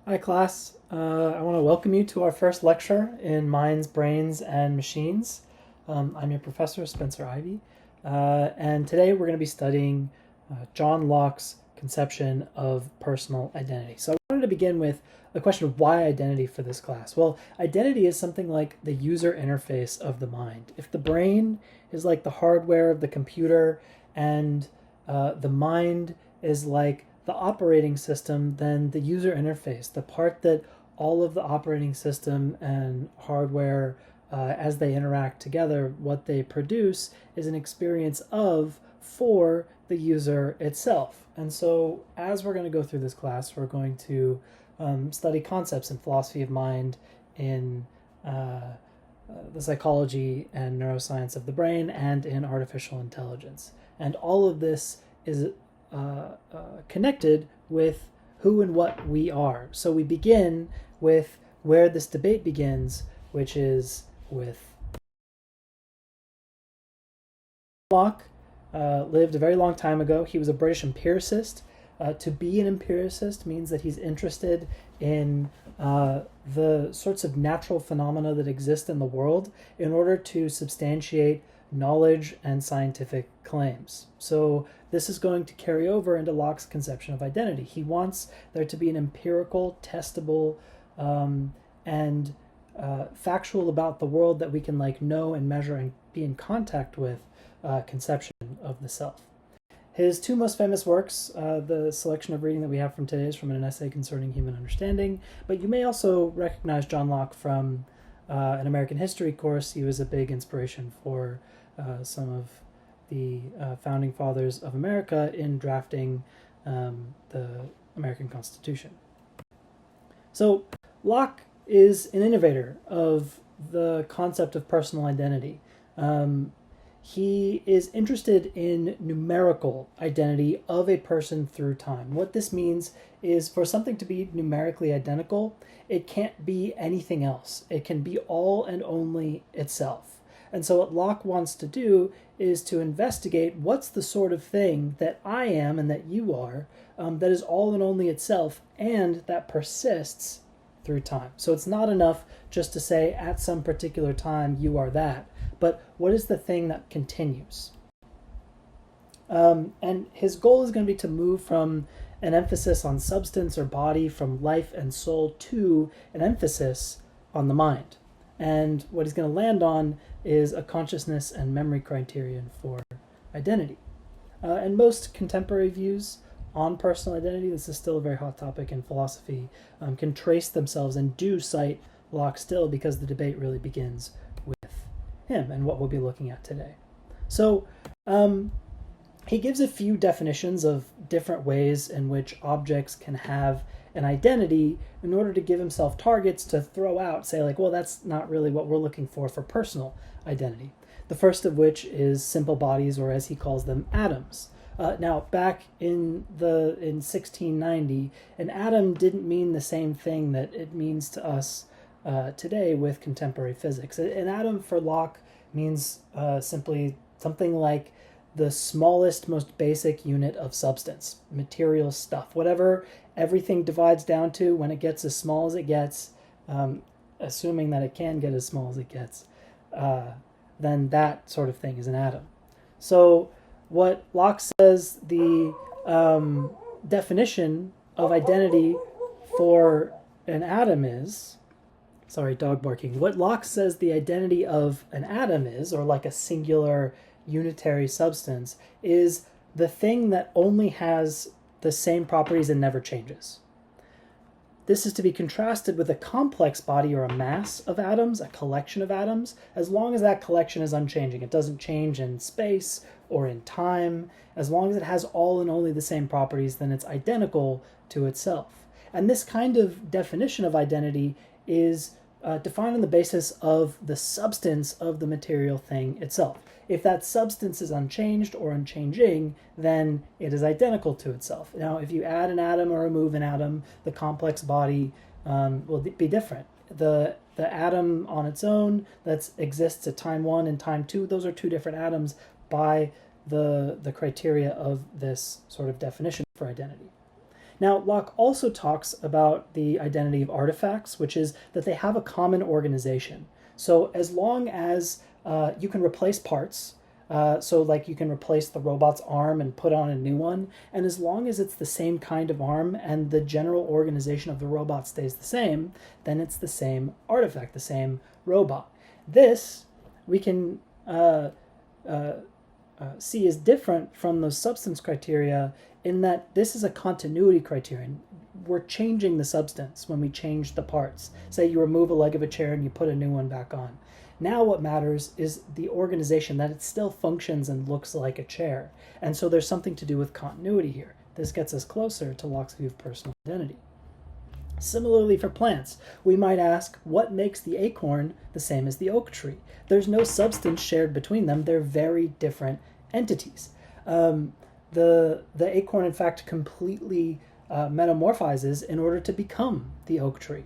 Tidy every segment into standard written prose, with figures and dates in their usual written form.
Hi class, I want to welcome you to our first lecture in Minds, Brains, and Machines. I'm your professor, Spencer Ivy, and today we're going to be studying John Locke's conception of personal identity. So I wanted to begin with a question of why identity for this class. Well, identity is something like the user interface of the mind. If the brain is like the hardware of the computer and the mind is like the operating system, then the user interface, the part that all of the operating system and hardware, as they interact together, what they produce is an experience of for the user itself. And so as we're going to go through this class, we're going to study concepts in philosophy of mind, in the psychology and neuroscience of the brain, and in artificial intelligence. And all of this is connected with who and what we are. So we begin with where this debate begins, which is with Locke. Lived a very long time ago. He was a British empiricist. To be an empiricist means that he's interested in the sorts of natural phenomena that exist in the world in order to substantiate knowledge and scientific claims. So this is going to carry over into Locke's conception of identity. He wants there to be an empirical, testable, and factual about the world that we can know and measure and be in contact with conception of the self. His two most famous works, the selection of reading that we have from today is from an essay concerning human understanding, but you may also recognize John Locke from an American history course. He was a big inspiration for some of the founding fathers of America in drafting the American Constitution. So Locke is an innovator of the concept of personal identity. He is interested in numerical identity of a person through time. What this means is for something to be numerically identical, it can't be anything else. It can be all and only itself. And so what Locke wants to do is to investigate what's the sort of thing that I am and that you are that is all and only itself and that persists through time. So it's not enough just to say at some particular time you are that, but what is the thing that continues? And his goal is going to be to move from an emphasis on substance or body, from life and soul, to an emphasis on the mind. And what he's going to land on is a consciousness and memory criterion for identity. And most contemporary views on personal identity, this is still a very hot topic in philosophy, can trace themselves and do cite Locke still, because the debate really begins with him and what we'll be looking at today. So he gives a few definitions of different ways in which objects can have an identity in order to give himself targets to throw out, say well, that's not really what we're looking for personal identity. The first of which is simple bodies, or as he calls them, atoms. Now, back in 1690, an atom didn't mean the same thing that it means to us today with contemporary physics. An atom for Locke means simply something like the smallest, most basic unit of substance, material stuff, whatever everything divides down to when it gets as small as it gets, assuming that it can get as small as it gets, then that sort of thing is an atom. So what Locke says the definition of identity for an atom is, sorry, dog barking. What Locke says the identity of an atom is, or like a singular unitary substance, is the thing that only has the same properties and never changes. This is to be contrasted with a complex body or a mass of atoms, a collection of atoms, as long as that collection is unchanging. It doesn't change in space or in time. As long as it has all and only the same properties, then it's identical to itself. And this kind of definition of identity is defined on the basis of the substance of the material thing itself. If that substance is unchanged or unchanging, then it is identical to itself. Now, if you add an atom or remove an atom, the complex body will be different. The atom on its own that exists at time 1 and time 2, those are two different atoms by the criteria of this sort of definition for identity. Now, Locke also talks about the identity of artifacts, which is that they have a common organization. So as long as you can replace parts, so like you can replace the robot's arm and put on a new one, and as long as it's the same kind of arm and the general organization of the robot stays the same, then it's the same artifact, the same robot. This we can see is different from those substance criteria in that this is a continuity criterion. We're changing the substance when we change the parts. Say you remove a leg of a chair and you put a new one back on. Now what matters is the organization, that it still functions and looks like a chair. And so there's something to do with continuity here. This gets us closer to Locke's view of personal identity. Similarly for plants, we might ask, what makes the acorn the same as the oak tree? There's no substance shared between them. They're very different entities. The acorn, in fact, completely metamorphizes in order to become the oak tree.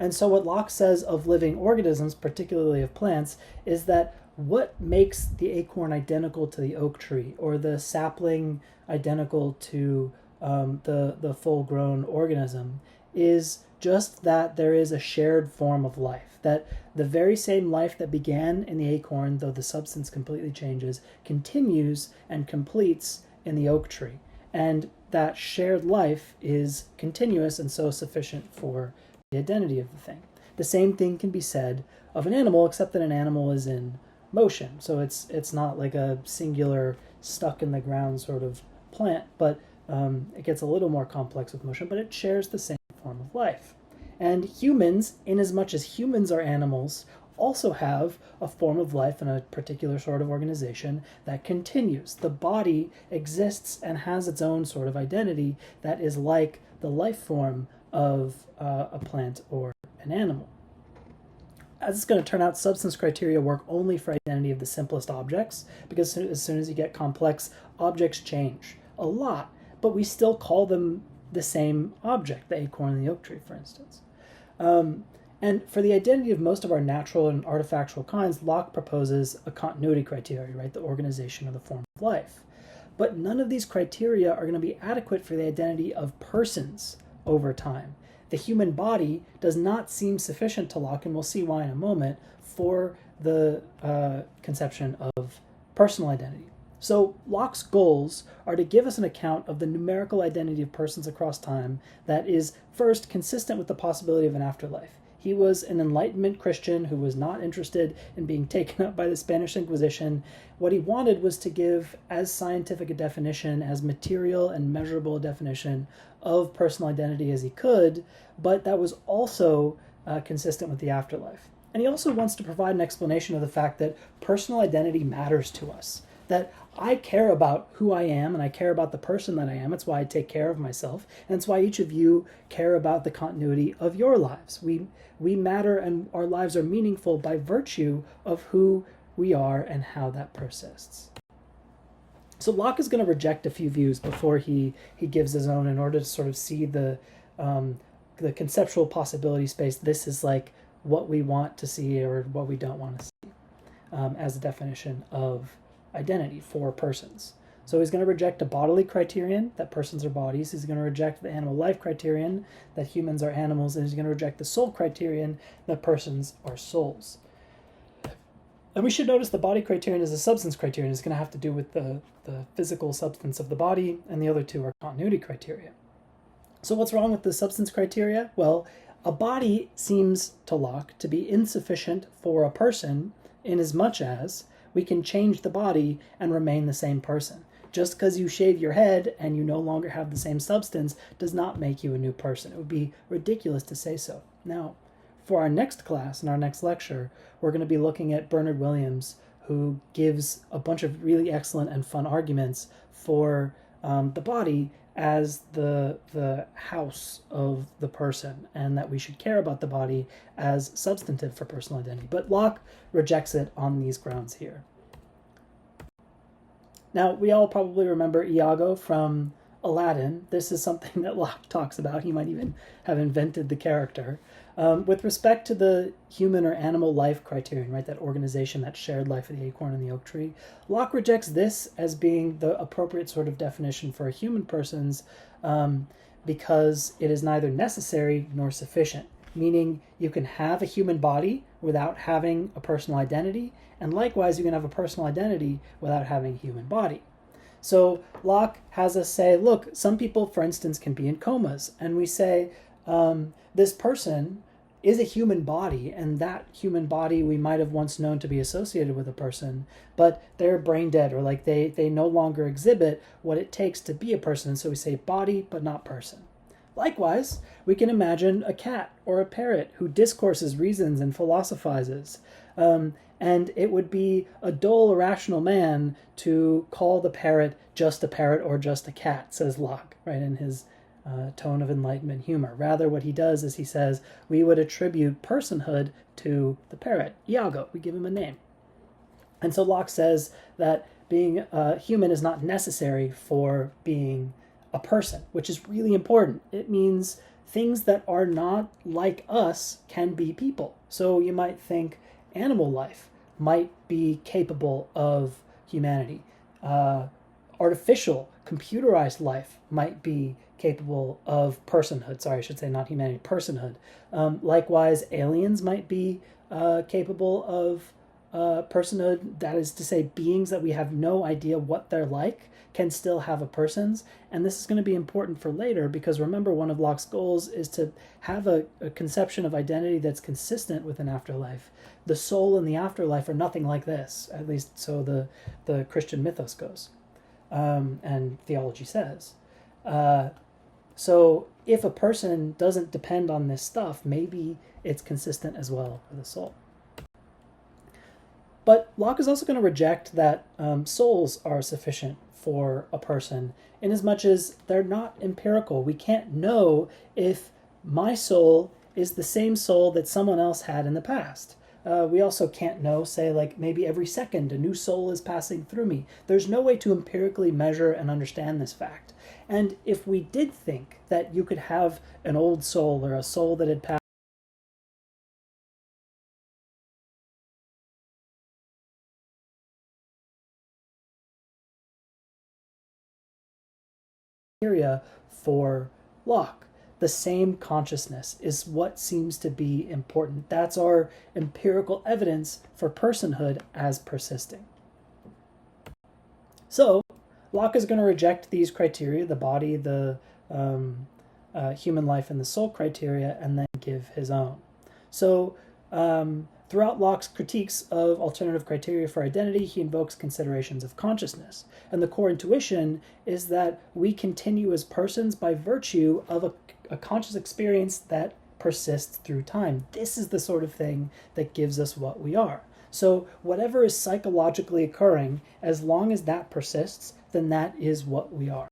And so what Locke says of living organisms, particularly of plants, is that what makes the acorn identical to the oak tree, or the sapling identical to the full-grown organism, is just that there is a shared form of life, that the very same life that began in the acorn, though the substance completely changes, continues and completes in the oak tree. And that shared life is continuous and so sufficient for the identity of the thing. The same thing can be said of an animal, except that an animal is in motion. So it's not like a singular, stuck in the ground sort of plant, but it gets a little more complex with motion, but it shares the same form of life. And humans, inasmuch as humans are animals, also have a form of life and a particular sort of organization that continues. The body exists and has its own sort of identity that is like the life form of a plant or an animal. As it's going to turn out, substance criteria work only for identity of the simplest objects, because as soon as you get complex, objects change a lot, but we still call them the same object, the acorn and the oak tree, for instance. And for the identity of most of our natural and artifactual kinds, Locke proposes a continuity criteria, right? The organization of the form of life. But none of these criteria are going to be adequate for the identity of persons over time. The human body does not seem sufficient to Locke, and we'll see why in a moment, for the conception of personal identity. So Locke's goals are to give us an account of the numerical identity of persons across time that is, first, consistent with the possibility of an afterlife. He was an Enlightenment Christian who was not interested in being taken up by the Spanish Inquisition. What he wanted was to give as scientific a definition, as material and measurable a definition of personal identity as he could, but that was also consistent with the afterlife. And he also wants to provide an explanation of the fact that personal identity matters to us, that I care about who I am and I care about the person that I am. It's why I take care of myself. And it's why each of you care about the continuity of your lives. We matter, and our lives are meaningful by virtue of who we are and how that persists. So Locke is going to reject a few views before he gives his own in order to sort of see the conceptual possibility space. This is like what we want to see or what we don't want to see as a definition of identity for persons. So he's going to reject a bodily criterion, that persons are bodies. He's going to reject the animal life criterion, that humans are animals. And he's going to reject the soul criterion, that persons are souls. And we should notice the body criterion is a substance criterion. It's going to have to do with the physical substance of the body, and the other two are continuity criteria. So what's wrong with the substance criteria? Well, a body seems to Locke to be insufficient for a person in as much as we can change the body and remain the same person. Just because you shave your head and you no longer have the same substance does not make you a new person. It would be ridiculous to say so. Now, for our next class, in our next lecture, we're going to be looking at Bernard Williams, who gives a bunch of really excellent and fun arguments for the body as the house of the person, and that we should care about the body as substantive for personal identity. But Locke rejects it on these grounds here. Now, we all probably remember Iago from Aladdin. This is something that Locke talks about. He might even have invented the character. With respect to the human or animal life criterion, right, that organization, that shared life of the acorn and the oak tree, Locke rejects this as being the appropriate sort of definition for human persons because it is neither necessary nor sufficient, meaning you can have a human body without having a personal identity, and likewise you can have a personal identity without having a human body. So Locke has us say, look, some people, for instance, can be in comas, and we say this person is a human body, and that human body we might have once known to be associated with a person, but they're brain dead, or like they no longer exhibit what it takes to be a person, and so we say body but not person. Likewise, we can imagine a cat or a parrot who discourses, reasons, and philosophizes. And it would be a dull, irrational man to call the parrot just a parrot or just a cat, says Locke, right, in his tone of Enlightenment humor. Rather, what he does is he says we would attribute personhood to the parrot, Iago. We give him a name. And so Locke says that being human is not necessary for being a person, which is really important. It means things that are not like us can be people. So you might think animal life might be capable of humanity. Artificial, computerized life might be capable of personhood. Sorry, I should say not humanity, personhood. Likewise, aliens might be capable of personhood. That is to say, beings that we have no idea what they're like can still have a person's. And this is going to be important for later, because remember, one of Locke's goals is to have a conception of identity that's consistent with an afterlife. The soul and the afterlife are nothing like this, at least so the Christian mythos goes, and theology says. So if a person doesn't depend on this stuff, maybe it's consistent as well with the soul. But Locke is also going to reject that souls are sufficient for a person, in as much as they're not empirical. We can't know if my soul is the same soul that someone else had in the past. We also can't know, say, like maybe every second a new soul is passing through me. There's no way to empirically measure and understand this fact. And if we did think that you could have an old soul or a soul that had passed criteria for Locke, the same consciousness is what seems to be important. That's our empirical evidence for personhood as persisting. So Locke is going to reject these criteria, the body, the human life, and the soul criteria, and then give his own. So throughout Locke's critiques of alternative criteria for identity, he invokes considerations of consciousness. And the core intuition is that we continue as persons by virtue of a conscious experience that persists through time. This is the sort of thing that gives us what we are. So whatever is psychologically occurring, as long as that persists, then that is what we are.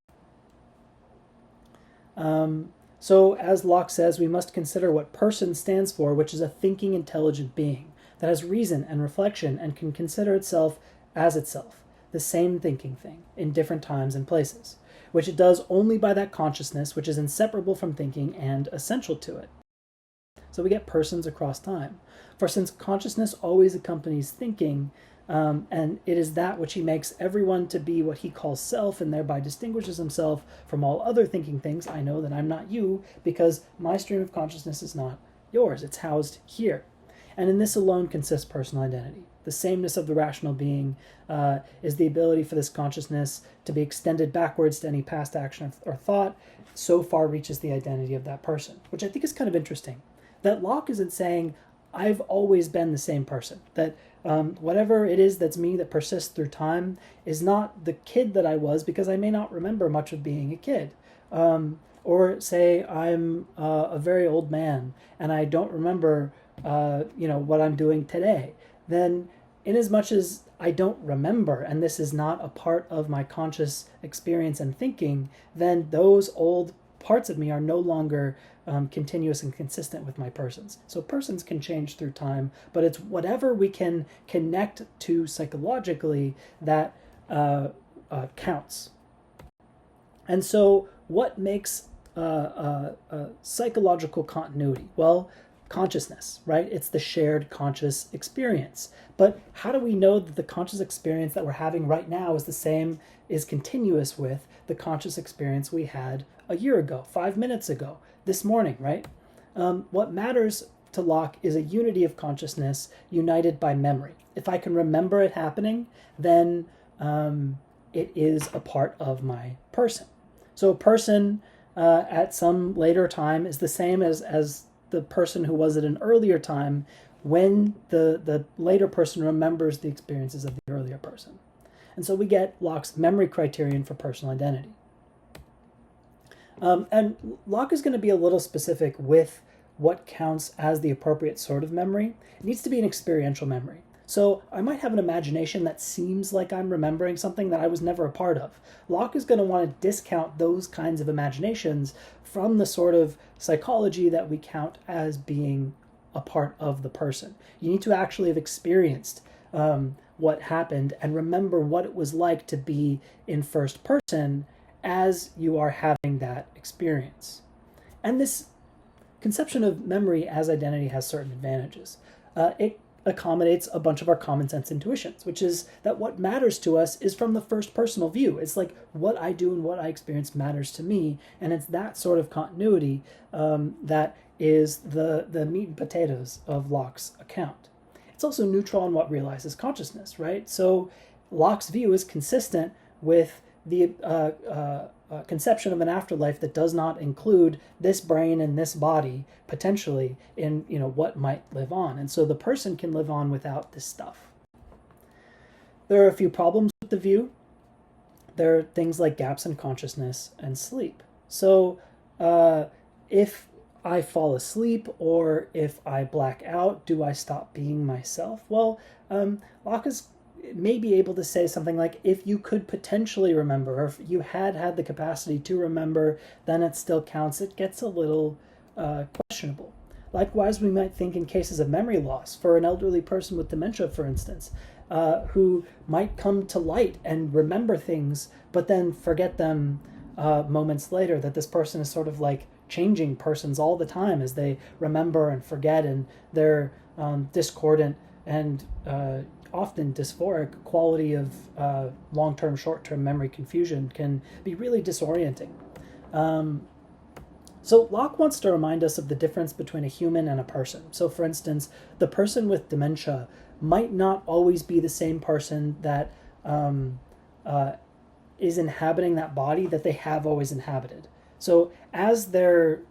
So as Locke says, we must consider what person stands for, which is a thinking, intelligent being that has reason and reflection and can consider itself as itself, the same thinking thing, in different times and places, which it does only by that consciousness which is inseparable from thinking and essential to it. So we get persons across time. For since consciousness always accompanies thinking, and it is that which he makes everyone to be what he calls self, and thereby distinguishes himself from all other thinking things, I know that I'm not you, because my stream of consciousness is not yours. It's housed here. And in this alone consists personal identity. The sameness of the rational being is the ability for this consciousness to be extended backwards to any past action or thought, so far reaches the identity of that person, which I think is kind of interesting. That Locke isn't saying, I've always been the same person, that whatever it is that's me that persists through time is not the kid that I was, because I may not remember much of being a kid. Or say I'm a very old man and I don't remember what I'm doing today. Then inasmuch as I don't remember, and this is not a part of my conscious experience and thinking, then those old parts of me are no longer continuous and consistent with my persons. So persons can change through time, but it's whatever we can connect to psychologically that counts. And so what makes psychological continuity? Well, consciousness, right? It's the shared conscious experience. But how do we know that the conscious experience that we're having right now is continuous with the conscious experience we had a year ago, 5 minutes ago, this morning, right? What matters to Locke is a unity of consciousness united by memory. If I can remember it happening, then it is a part of my person. So a person at some later time is the same as the person who was at an earlier time when the later person remembers the experiences of the earlier person. And so we get Locke's memory criterion for personal identity. And Locke is going to be a little specific with what counts as the appropriate sort of memory. It needs to be an experiential memory. So I might have an imagination that seems like I'm remembering something that I was never a part of. Locke is going to want to discount those kinds of imaginations from the sort of psychology that we count as being a part of the person. You need to actually have experienced what happened and remember what it was like to be in first person as you are having that experience. And this conception of memory as identity has certain advantages. It accommodates a bunch of our common sense intuitions, which is that what matters to us is from the first personal view. It's like what I do and what I experience matters to me, and it's that sort of continuity that is the meat and potatoes of Locke's account. It's also neutral on what realizes consciousness, right? So Locke's view is consistent with the conception of an afterlife that does not include this brain and this body potentially in what might live on. And so the person can live on without this stuff. There are a few problems with the view. There are things like gaps in consciousness and sleep. So if I fall asleep or if I black out, do I stop being myself? Well, Locke is may be able to say something like, if you could potentially remember, or if you had the capacity to remember, then it still counts. It gets a little questionable. Likewise, we might think in cases of memory loss, for an elderly person with dementia, for instance, who might come to light and remember things, but then forget them moments later, that this person is sort of like changing persons all the time as they remember and forget, and they're discordant and often dysphoric quality of long-term, short-term memory confusion can be really disorienting. So Locke wants to remind us of the difference between a human and a person. So for instance, the person with dementia might not always be the same person that is inhabiting that body that they have always inhabited. So as their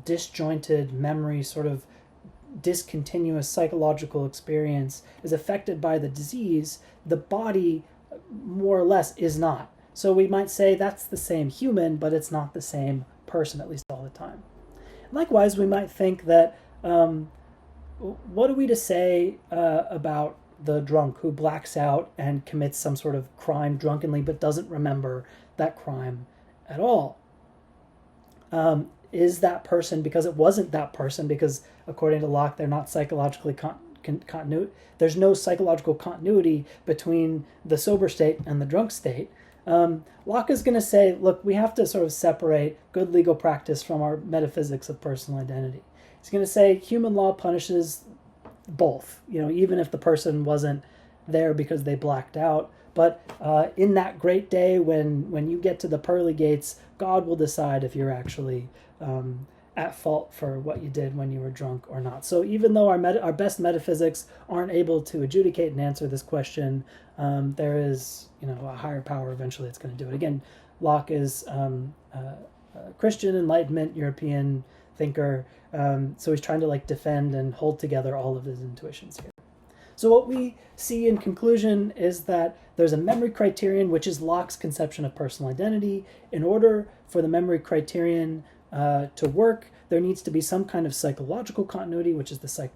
disjointed memory sort of discontinuous psychological experience is affected by the disease, the body more or less is not. So we might say that's the same human, but it's not the same person, at least all the time. Likewise, we might think that what are we to say about the drunk who blacks out and commits some sort of crime drunkenly but doesn't remember that crime at all? Is that person, because it wasn't that person, because according to Locke, they're not psychologically continuity. There's no psychological continuity between the sober state and the drunk state. Locke is going to say, look, we have to sort of separate good legal practice from our metaphysics of personal identity. He's going to say human law punishes both, even if the person wasn't there because they blacked out. But in that great day when you get to the pearly gates, God will decide if you're actually at fault for what you did when you were drunk or not. So even though our best metaphysics aren't able to adjudicate and answer this question, there is a higher power eventually that's going to do it. Again, Locke is a Christian Enlightenment European thinker, so he's trying to defend and hold together all of his intuitions here. So what we see in conclusion is that there's a memory criterion, which is Locke's conception of personal identity. In order for the memory criterion to work, there needs to be some kind of psychological continuity, which is the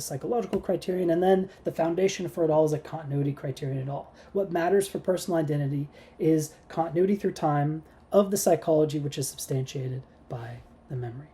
psychological criterion, and then the foundation for it all is a continuity criterion at all. What matters for personal identity is continuity through time of the psychology, which is substantiated by the memory.